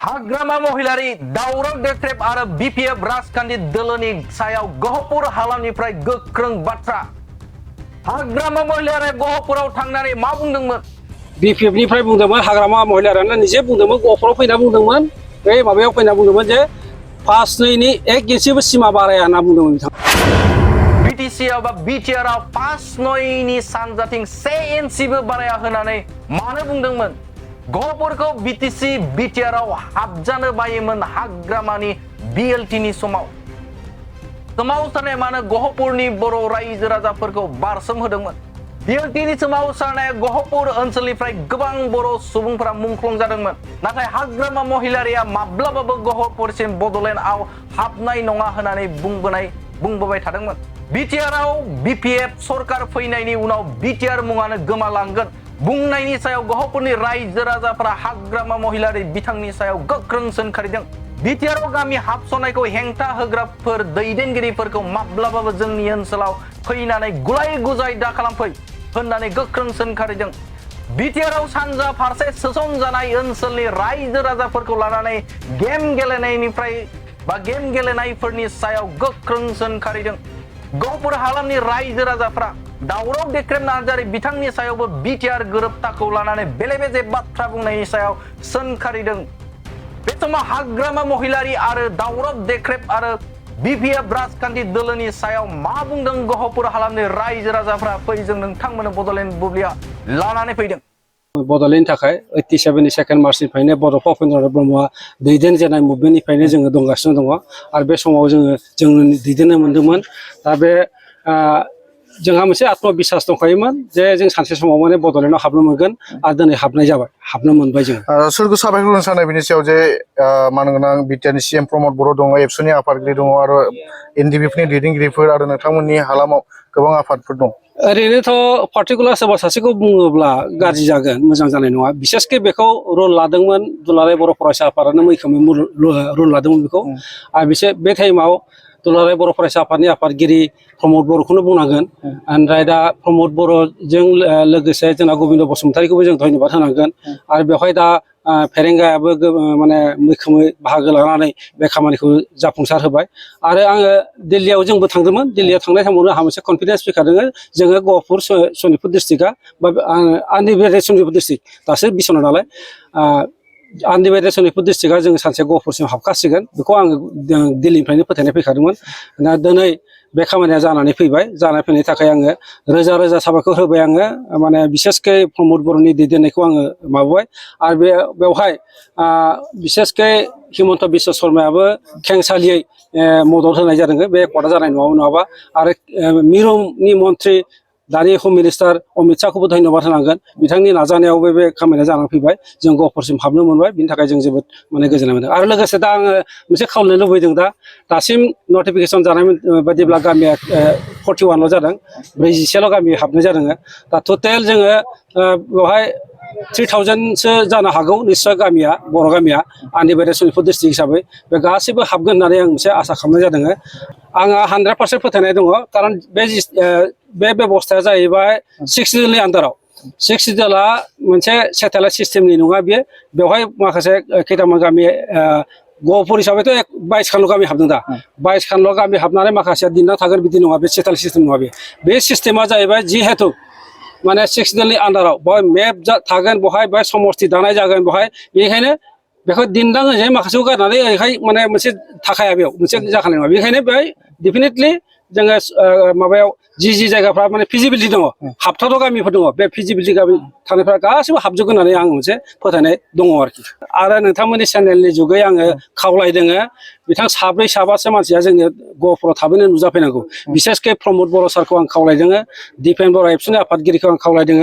Hagrama Mohilari Daurang Dekrep आरो BPF राजखान्थि दोलोनि सायाव गहपुर हालामनिफ्राय गोख्रों बाथ्रा हाग्रामा महिलारि गहपुराव थांनानै मा बुंदोंमोन BPFनिफ्राय बुंदोंमोन हाग्रामा महिलारियानो निजे बुंदोंमन गहपुराव फैना बुंदोंमन बे माबायाव फैना बुंदोंमोन जे 5-2नि 1 इन्सिबो सिमा बाराया होनना बुंदोंमोन बिथां BTC आव बा BTR आव 5-9नि सानजाथिं 1 इन्सिबो बाराया होनानै मानो बुंदोंमोन गहपुरखौ BTC BTR आव हाबजानो बायोमोन हाग्रामानि BLTनि समाव सोमावसारनाया मानो गहपुरनि बर' रायजो राजाफोरखौ बारसोम होदोंमोन BLTनि सोमावसारनाया गहपुर ओनसोलनिफ्राय गोबां बर' सुबुंफोरा मुंख्लं जादोंमोन नाथाय हाग्रामा महिलारिया माब्लाबाबो गहपुरसिम बड'लेण्डआव हाबनाय नङा होननानै बुंबोबाय थादोंमोन BTR आव BPF सरकार फैनायनि उनाव BTR मुङानो गोमालांगोन बुंनायनि सायाव गहपुरनि रायजो राजाफोरा हाग्रामा महिलारि बिथांनि सायाव गोख्रों सोंखारिदों BTR आव गामि हाबसनायखौ हेंथा होग्राफोर दैदेनगिरिफोरखौ माब्लाबाबो जोंनि ओनसोलाव फैनानै गुलाय गुजाय दा खालामफै होननानै गोख्रों सोंखारिदों BTR आव सानजा फारसे सोसनजानाय ओनसोलनि रायजो राजाफोरखौ लानानै गेम गेलेनायफोरनि सायाव गोख्रों सोंखारिदों गहपुर हालामनि रायजो राजाफोरा दावराव देख्रेब नार्जारि बिथांनि सायावबो BTR गोरोबथाखौ लानानै बेले-बेजे बाथ्रा बुंनायनि सायाव सोंखारिदों बे समाव हाग्रामा महिलारि आरो दावराव देख्रेब आरो BPF राजखान्थि दोलोनि सायाव मा बुंदों गहपुर हालामनि रायजो राजाफोरा फैजों नोंथांमोन बड'लेण्ड बुब्लिया लानानै फैदों बड'लेण्डनि थाखाय 87नि 2 मार्चनिफ्रायनो बड'फा उपेन्द्र ब्रह्मआ दैदेनजेननाय मुभमेन्टनिफ्रायनो जोङो दंगासिनो दङ आरो बे समाव जों दैदेननो मोन्दोंमोन दा बे जोंहा मोनसे आत्मबिश्वास दंखायोमोन जे जों सानसे समाव माने बड'लेण्डआव हाबनो मोनगोन आरो दिनै हाबनाय जाबाय हाबनो मोनबाय जों सोरगो साबायखर होनो सानो बिनि सायाव जे मानगोनां बिटिआरनि CM प्रमद बर' दङ एबसुनि आफादगिरि दङ आरो NDBFनि दैदेनगिरिफोर आरो नोंथांमोननि हालामाव गोबां आफादफोर दं ओरैनोथ' पार्टिकुलार सोरबा सासेखौ बुङोब्ला गाज्रि जागोन मोजां जानाय नङा बिसेसके बेखौ रल लादोंमोन दुलाराय बर' फरायसा आफादानो मैखोमै रल लादोंमोन बेखौ आरो बिसोर बे टाइमाव दुलाराय बर' फरायसा आफादनि आफादगिरि प्रमद बर'खौनो बुंनांगोन ओमफ्राय दा प्रमद बर'जों लोगोसे जोंना गबिन्द बसुमतारीखौबो जों धन्यबाद होनांगोन आरो बेवहाय दा फेरेंगायाबो माने मैखोमै बाहागो लानानै बे खामानिखौ जाफुंसार होबाय आरो आङो दिल्लीयाव जोंबो थांदोंमोन दिल्लीयाव थांनाय समावनो आंहा मोनसे कनफिडेन्स फैखादों जोङो गहपुर सनितपुर डिस्ट्रिक्टआ बा आनडिभाइडेड सनितपुर डिस्ट्रिक्ट दासो बिसना नालाय आनडिभाइडेड सनितपुर डिस्ट्रिक्टआ जोङो सानसे गहपुरसिम हाबखासिगोन बेखौ आङो दिल्लीनिफ्रायनो फोथायनाय फैखादोंमोन दा दिनै बे खामानिया जानानै फैबाय जानानै फैनायनि थाखाय आङो रोजा रोजा साबायखर होबाय आङो माने बिसेसके प्रमद बर'नि दैदेननायखौ आङो माबाबाय आरो बेवहाय बिसेसके हिमन्त बिश्व शर्मायाबो खेंसालियै मदद होनाय जादों बे एकर्डआ जानाय नङाबा आरो मिरुनि मन्त्रि दानि हम मिनिस्टार अमित शाहखौबो धन्यबाद होनांगोन बिथांनि नाजानायावबो बे खामानिया जानानै फैबाय जों गहपुरसिम हाबनो मोनबाय बिनि थाखाय जों जोबोद माने गोजोननाय मोनदों आरो लोगोसे दा आङो मोनसे खावलायनो लुबैदों दासिम नटिफिकेसन जानाय बायदिब्ला गामिया 41ल' जादों 47ल' गामि हाबनाय जादों दा टटेल जोङो बेवहाय 3000सो जानो हागौ निस्सय गामिया बर' गामिया आनडिभाइडेड सनितपुर डिस्ट्रिक्ट हिसाबै बे गासैबो हाबगोन होननानै आं मोनसे आसा खालामनाय जादों आंहा 100% फोथायनाय दङ खारन बे बेबस्थाया जाहैबाय 6 डिलनि आन्दाराव 6 डिलआ मोनसे सेटेलाइट सिस्टेमनि नङा बेवहाय माखासे खैथामान गामि गहपुर हिसाबैथ' 22 खानल' गामि हाबदों दा 22 खानल' गामि हाबनानै माखासेया दिनना थागोन बिदि नङा बे सेटेलाइट सिस्टेम नङा बे सिस्टेमा जाहैबाय जिहेतु माने 6 डिलनि आन्दाराव बेवहाय मेप थागोन बेवहाय समस्ति दानाय जागोन बेवहाय बेनिखायनो बेखौ दिन्दां होनोसै माखासेखौ गारनानै ओरैहाय माने मोनसे थाखाया बेयाव मोनसे जाखानाय नङा बेनिखायनो बेहाय डेफिनेटलि जोङो माबायाव जि जायगाफ्रा माने फिजिबिलिटि दङ हाबथावथाव गामिफोर दङ बे फिजिबिलिटि गामि थानायफ्रा गासैबो हाबजोबगोन होननानै आं मोनसे फोथायनाय दङ आरोखि आरो नोंथांमोननि चेनेलनि जुगै आङो खावलायदों बिथां 7-8 मानसिया जोंनि गहपुराव थाबैनो नुजाफैनांगौ बिसेसके प्रमद बर' सारखौ आं खावलायदों दिपेन बर' एबसुनि आफादगिरिखौ आं खावलायदों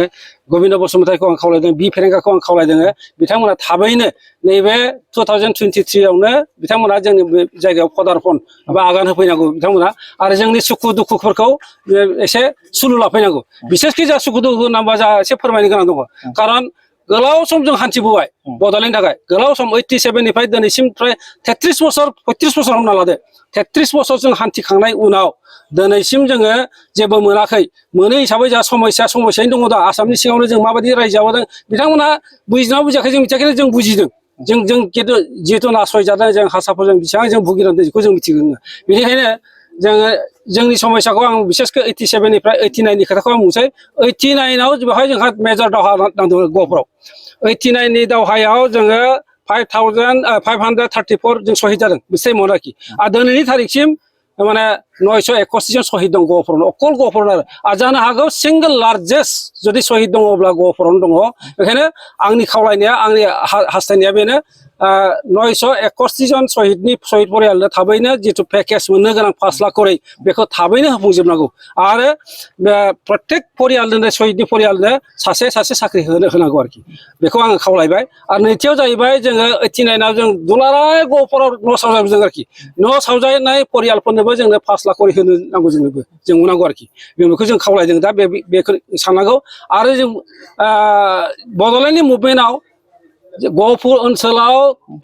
गबिन्द बसुमतारीखौ आं खावलायदों बि फेरेंगाखौ आं खावलायदों बिथांमोना थाबैनो नैबे 2023आवनो बिथांमोना जोंनि जायगायाव पदार्पन बा आगान होफैनांगौ बिथांमोना आरो जोंनि सुखु दुखुफोरखौ एसे सुलु लाफैनांगौ बिसेसके जा सुखु दुखु नांबा जा एसे फोरमायनो गोनां दङ खारन गोलाव सम जों हान्थिबोबाय बड'लेण्डनि थाखाय गोलाव सम 87निफ्राय दिनैसिम फ्राय 33 बोसोर हमना लादो 33 बोसोर जों हान्थिखांनाय उनाव दिनैसिम जोङो जेबो मोनै हिसाबै जा समस्यायैनो दङ दा आसामनि सिङावनो जों माबायदि रायजो जाबोदों बिथांमोना बुजिना बुजियाखै जों मिथियाखैनो जों बुजिदों जों जिहेतु नासयजादों जों हारसाफोरजों बेसेबां जों भुगिनांदों बेखौ जों मिथिगौ बेनिखायनो जोङो जोंनि समयसाखौ आं बिसेसके 87 निफ्राय 89 नि खोथाखौ आं बुंसै 89 आव बेवहाय जोंहा मेजर दावहा नांदोंमोन गहपुराव 89 नि दावहायाव जोङो 534 जों सहिद जादों बे टाइमाव आरोखि आरो दिनैनि थारिखसिम माने 961 जन सहिद दं गहपुराव अकल गहपुराव आरो जानो हागौ सिंगल लार्जेस्ट जुदि सहिद दङब्ला गहपुरावनो दङ बेखायनो आंनि खावलायनाया आंनि हास्थायनाया बेनो 961 जन सहिद परियालनो थाबैनो जितु पेकेज मोननो गोनां 5 लाख करै बेखौ थाबैनो होफुंजोबनांगौ आरो प्रत्येक परियालनो सहिदनि परियालनो सासे साख्रि होनांगौ आरोखि बेखौ आङो खावलायबाय आरो नैथियाव जाहैबाय जोङो 89 आव जों दुलाराय गहपुराव न' सावजाबदों आरोखि न' सावजानाय परियालफोरनोबो जोंनो 5 लाख करै होनो नांगौ जों नांगौ आरोखि बेखौ जों खावलायदों दा बेखौ साननांगौ आरो जों बड'लेण्डनि मुभमेन्टआव गहपुर ओनसोलाव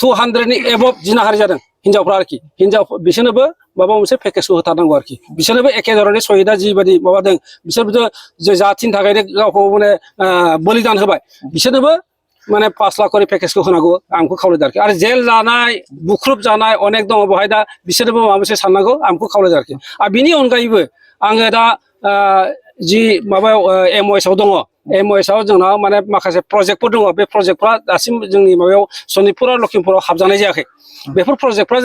200 नि एबभ जिनाहारि जादों हिनजावफ्रा आरोखि हिनजाव बिसोरनोबो माबा मोनसे पेकेजखौ होथारनांगौ आरोखि बिसोरनोबो एखे धरननि सहिदा जिबायदि माबादों बिसोरबोथ' जाथिनि थाखायनो गावखौ माने बलिदान होबाय बिसोरनोबो माने 5 लाख करै पेकेजखौ होनांगौ आं बेखौ खावलायदों आरोखि आरो जेल जानाय बुख्रुब जानाय अनेक दङ बेवहाय दा बिसोरनोबो माबा मोनसे साननांगौ आं बेखौ खावलायदों आरोखि आरो बिनि अनगायैबो आङो दा जि माबायाव MOS आव दङ MOS आव जोंनाव माने माखासे प्रजेक्टफोर दङ बे प्रजेक्टफ्रा दासिम जोंनि माबायाव सनितपुर आरो लखिमपुराव हाबजानाय जायाखै बेफोर प्रजेक्टफ्रा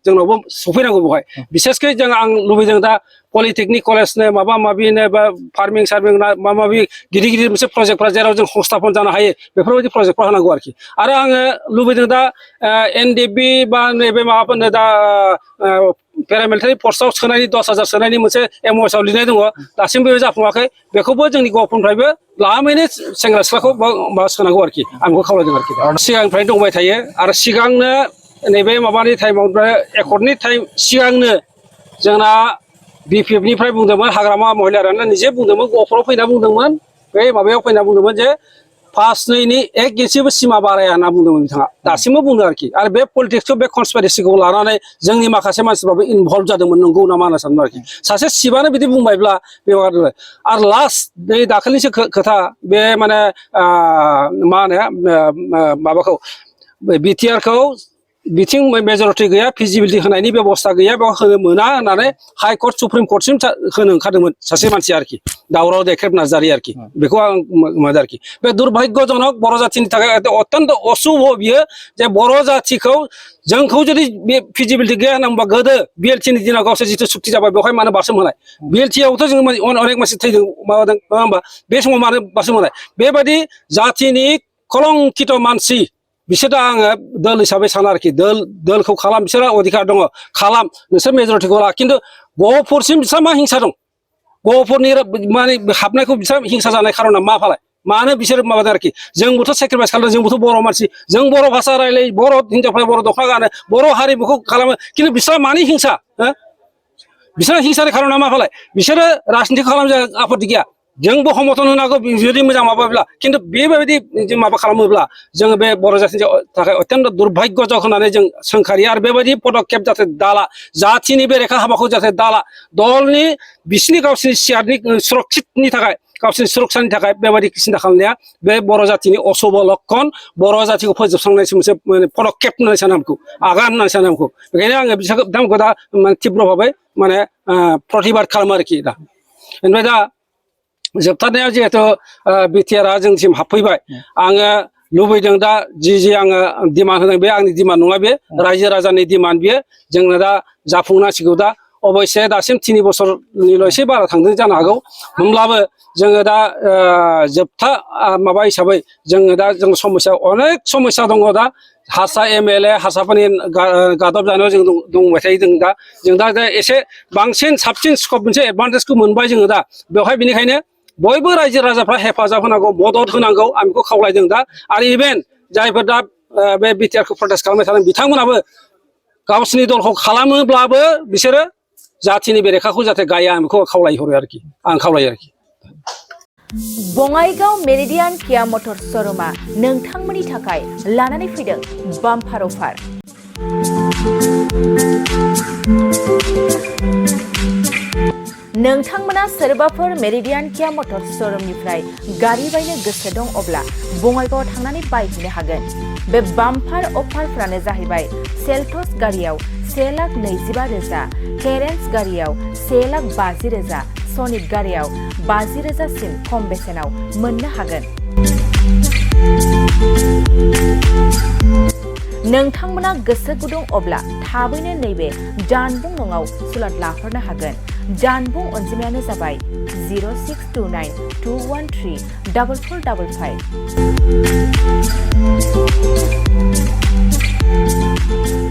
जोंनावबो सफैनांगौ बेवहाय बिसेसकै आं लुबैदों दा पलिटेकनिक कलेजनो माबा माबिनो बा फार्मिं माबा माबि गिदिर मोनसे प्रजेक्टफ्रा जेराव जों संस्थापन जानो हायो बेफोरबायदि प्रजेक्टफ्रा होनांगौ आरोखि आरो आङो लुबैदों दा NDB बा नैबे माबाफोरनो दा पेरामिलिटारि पस्टआव सोनायनि 10,000 सोनायनि मोनसे MOS आव लिरनाय दङ दासिमबो जाफुङाखै बेखौबो जोंनि गभर्नमेन्टनिफ्रायबो लामैनो सेंग्रा सिख्लाखौ माबा सोनांगौ आरोखि आं बेखौ खावलायदों आरोखि सिगांनिफ्रायनो दंबाय थायो आरो सिगांनो नैबे माबानि टाइमाव एकर्डनि टाइम सिगांनो जोंना BPF निफ्राय बुंदोंमोन हाग्रामा महिलारियानो निजे बुंदोंमोन गहपुराव फैना बुंदोंमोन बे माबायाव फैना बुंदोंमोन जे 5-2 1 इन्सिबो सिमा बाराया होनना बुंदोंमोन बिथाङा दासिमबो बुंदों आरोखि आरो बे पलिटिक्सखौ बे कनस्पिरेसिखौ लानानै जोंनि माखासे मानसिफ्राबो इनभल्भ जादोंमोन नंगौ नामा होनना सानदों आरोखि सासे सिबानो बिदि बुंबायब्ला बेयाव आरो लास्ट नै दाखालिसो खोथा बे माने मा होनो माबाखौ BTR खौ बिथिं मेजरिटि गैया फिजिबिलिटि होनायनि बेबस्था गैया बेयाव होनो मोना होननानै हाइकर्ट सुप्रिम कर्टसिम होनो ओंखारदोंमोन सासे मानसि आरोखि दावराव देख्रेब नार्जारि आरोखि बेखौ आं मादो आरोखि बे दुर्भाग्यजनक बर' जाथिनि थाखाय अत्यन्त अशुभ बियो जे बर' जाथिखौ जोंखौ जुदि बे फिजिबिलिटि गैया होनना गोदो BLT नि दिनाव गावसोर जिथु सुक्ति जाबाय बेवहाय मानो बारसोम होनाय BLT आवथ' जों अनेक मानसि थैदों माबादों नङा होमबा बे समाव मानो बारसोम होनाय बेबायदि जाथिनि कलंकित मानसि बिसोरदा आङो दोल हिसाबै साना आरोखि दोलखौ खालाम बिसोरा अधिकार दङ खालाम नोंसोर मेजरिटिखौ ला खिन्थु गहपुरसिम बिसोर मा हिंसा दं गहपुरनि माने हाबनायखौ बिसोर हिंसा जानाय खारना मा फालाय मानो बिसोर माबादों आरोखि जोंबोथ' सेक्रिफाइस खालामदों जोंबोथ' बर' मानसि जों बर' भाषा रायलायो बर' हिनजावफ्रा बर' दख'ना गानो बर' हारिमुखौ खालामो खिन्थु बिसोरा मानि हिंसा बिसोर हिंसानि खारना मा फालाय बिसोरो राजनिति खालामनो आपत्ति गैया जोंबो समर्थन होनांगौ जुदि मोजां माबाब्ला खिन्थु बेबायदि माबा खालामोब्ला जोङो बे बर' जाथिनि थाखाय अत्यन्त दुर्भाग्यजनक होननानै जों सोंखारियो आरो बेबायदि पदक्षेप जाहाथे दाला जाथिनि बेरेखा हाबाखौ जाहाथे दाला दलनि बिसिनि गावसिनि सियारनि सुरक्षितनि थाखाय गावसिनि सुरक्षानि थाखाय बेबायदि सिन्था खालामनाया बे बर' जाथिनि अशुभ लक्षण बर' जातिखौ फोजोबस्रांनायसो मोनसे पदक्षेप होननानै सानो आंखौ आगान होननानै सानो आंखौ बेखायनो आङो बिथांमोनखौ दा तीव्र भाबै माने प्रतिबाद खालामो आरोखि दा ओमफ्राय दा जोबथारनायाव जिहेतु BTR जोंसिम हाबफैबाय आङो लुबैदों दा जि आङो डिमान्ड होदों बे आंनि डिमान्ड नङा बे रायजो राजानि डिमान्ड बियो जोंनो दा जाफुंनांसिगौ दा अबयसे दासिम 3 बोसोरनिल' एसे बारा थांदों जानो हागौ होमब्लाबो जोङो दा जोबथा माबा हिसाबै जोङो दा जों समस्या अनेक समस्या दङ दा हारसा MLA हारसाफोरनि गादब जानायाव जों दंबाय थायो जों दा एसे बांसिन साबसिन स्कप मोनसे एडभान्टेजखौ मोनबाय जोङो दा बेवहाय बेनिखायनो बयबो रायजो राजाफ्रा हेफाजाब होनांगौ मदद होनांगौ आं बेखौ खावलायदों दा आरो इभेन जायफोर दा बे BTR खौ प्रटेस्ट खालामबाय थादों बिथांमोनाबो गावसिनि दलखौ खालामोब्लाबो बिसोरो जाथिनि बेरेखाखौ जाहाथे गाया आं बेखौ खावलायहरो आरोखि आं खावलायो आरोखि बङाइगाव मेरिडियान किया मटर शोरूमा नोंथांमोननि थाखाय लानानै फैदों बाम्पार अफार नोंथांमोना सोरबाफोर मेरिडियान किया मटर शोरूमनिफ्राय गारि बायनो गोसो दं अब्ला बङाइगावआव थांनानै बायहैनो हागोन। बे बाम्पार अफारफोरानो जाहैबाय सेल्टस गारियाव 1,20,000, केरेन्स गारियाव 1,50,000, सनिक गारियाव 50,000 सिम खम बेसेनाव मोननो हागोन। नोंथांमोना गोसो गुदुं अब्ला थाबैनो नैबे जानबुं नङाव सुलाद लाहरनो हागोन। जानबुं अनजिमायानो जाबाय 062921344555।